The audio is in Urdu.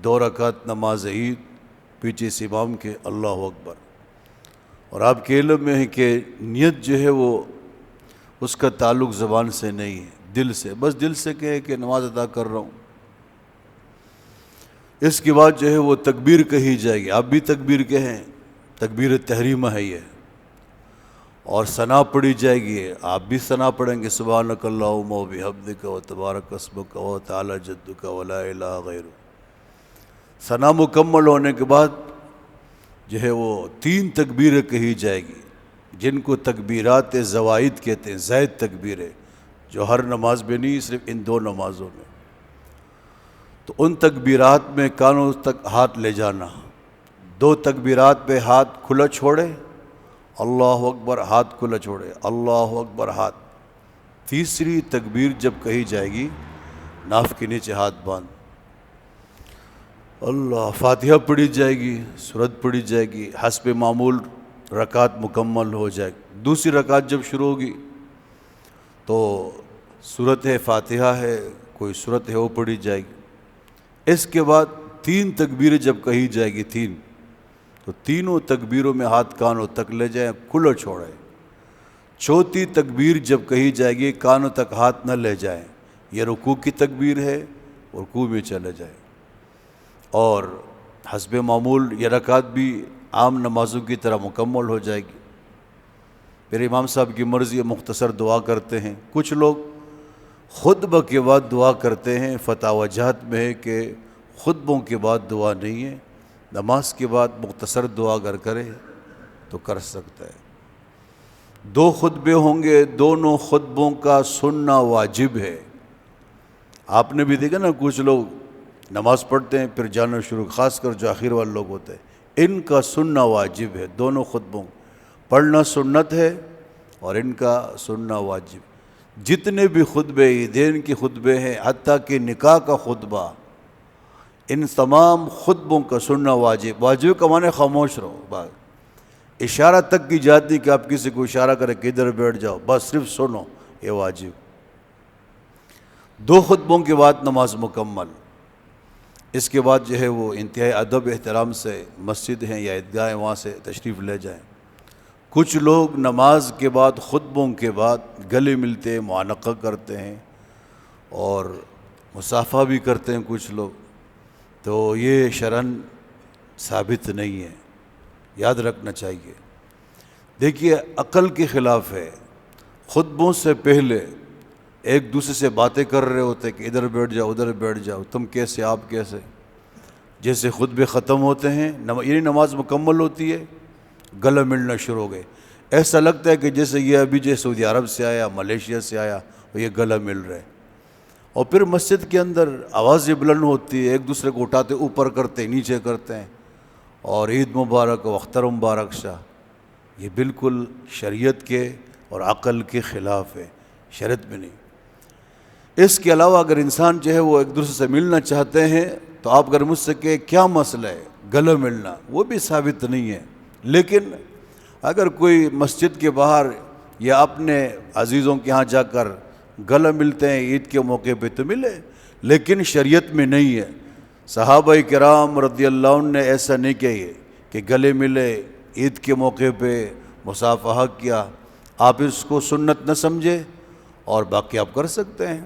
2 رکعت نماز عید پیچھے سے امام کے اللہ اکبر. اور آپ کے علم میں ہے کہ نیت جو ہے وہ اس کا تعلق زبان سے نہیں ہے، دل سے. بس دل سے کہے کہ نماز ادا کر رہا ہوں. اس کے بعد جو ہے وہ تکبیر کہی جائے گی. آپ بھی تکبیر کہیں، تکبیر تحریمہ ہے یہ. اور ثنا پڑھی جائے گی، آپ بھی ثنا پڑھیں گے، سبحانک اللہم و بحمدک و تبارک اسمک و تعالی جدک و لا الہ غیرک. ثنا مکمل ہونے کے بعد جو ہے وہ 3 تکبیریں کہی جائے گی، جن کو تکبیرات زوائد کہتے ہیں، زائد تکبیریں، جو ہر نماز میں نہیں، صرف ان 2 نمازوں میں. تو ان تکبیرات میں کانوں تک ہاتھ لے جانا. 2 تکبیرات پہ ہاتھ کھلا چھوڑے، اللہ اکبر، ہاتھ کھلا چھوڑے، اللہ اکبر، ہاتھ. تیسری تکبیر جب کہی جائے گی، ناف کے نیچے ہاتھ باندھ، اللہ. فاتحہ پڑھی جائے گی، سورت پڑھی جائے گی، حسب معمول رکعت مکمل ہو جائے گی. دوسری رکعت جب شروع ہوگی تو سورت ہے، فاتحہ ہے، کوئی سورت ہے وہ پڑھی جائے گی. اس کے بعد 3 تکبیریں جب کہی جائے گی، 3، تو تینوں تکبیروں میں ہاتھ کانوں تک لے جائیں، کھلا چھوڑیں. چوتھی تکبیر جب کہی جائے گی، کانوں تک ہاتھ نہ لے جائیں. یہ رکوع کی تکبیر ہے، رکوع میں چلے جائیں. اور حسب معمول یہ رکعت بھی عام نمازوں کی طرح مکمل ہو جائے گی. پھر امام صاحب کی مرضی مختصر دعا کرتے ہیں. کچھ لوگ خطبہ کے بعد دعا کرتے ہیں. فتاوی جہت میں ہے کہ خطبوں کے بعد دعا نہیں ہے، نماز کے بعد مختصر دعا اگر کرے تو کر سکتا ہے. 2 خطبے ہوں گے، دونوں خطبوں کا سننا واجب ہے. آپ نے بھی دیکھا نا، کچھ لوگ نماز پڑھتے ہیں پھر جانا شروع، خاص کر جو آخر والے لوگ ہوتے ہیں. ان کا سننا واجب ہے. دونوں خطبوں پڑھنا سنت ہے اور ان کا سننا واجب. جتنے بھی خطبے عیدین کے خطبے ہیں، حتیٰ کہ نکاح کا خطبہ، ان تمام خطبوں کا سننا واجب. واجب کا معنی خاموش رہو. بات اشارہ تک کی جاتی کہ آپ کسی کو اشارہ کرے کہ ادھر بیٹھ جاؤ، بس صرف سنو، یہ واجب. 2 خطبوں کے بعد نماز مکمل. اس کے بعد جو ہے وہ انتہائی ادب احترام سے مسجد ہیں یا عیدگاہ وہاں سے تشریف لے جائیں. کچھ لوگ نماز کے بعد، خطبوں کے بعد گلے ملتے ہیں، معانقہ کرتے ہیں اور مصافحہ بھی کرتے ہیں کچھ لوگ. تو یہ شرعاً ثابت نہیں ہے، یاد رکھنا چاہیے. دیکھیے، عقل کے خلاف ہے. خطبوں سے پہلے ایک دوسرے سے باتیں کر رہے ہوتے کہ ادھر بیٹھ جاؤ، ادھر بیٹھ جاؤ، تم کیسے، آپ کیسے. جیسے خطبے ختم ہوتے ہیں، یعنی نماز مکمل ہوتی ہے، گلا ملنا شروع ہو گئے. ایسا لگتا ہے کہ جیسے یہ ابھی جو سعودی عرب سے آیا، ملیشیا سے آیا، اور یہ گلا مل رہے. اور پھر مسجد کے اندر آوازیں بلند ہوتی ہے، ایک دوسرے کو اٹھاتے اوپر کرتے، نیچے کرتے ہیں، اور عید مبارک و اختر مبارک شاہ. یہ بالکل شریعت کے اور عقل کے خلاف ہے، شریعت میں نہیں. اس کے علاوہ اگر انسان جو ہے وہ ایک دوسرے سے ملنا چاہتے ہیں تو آپ اگر مجھ سے کہ کیا مسئلہ ہے گلے ملنا، وہ بھی ثابت نہیں ہے. لیکن اگر کوئی مسجد کے باہر یا اپنے عزیزوں کے ہاں جا کر گلے ملتے ہیں عید کے موقع پہ تو ملے، لیکن شریعت میں نہیں ہے. صحابہ کرام رضی اللہ عنہ نے ایسا نہیں کہے کہ گلے ملے عید کے موقع پہ، مصافحہ کیا. آپ اس کو سنت نہ سمجھے اور باقی آپ کر سکتے ہیں.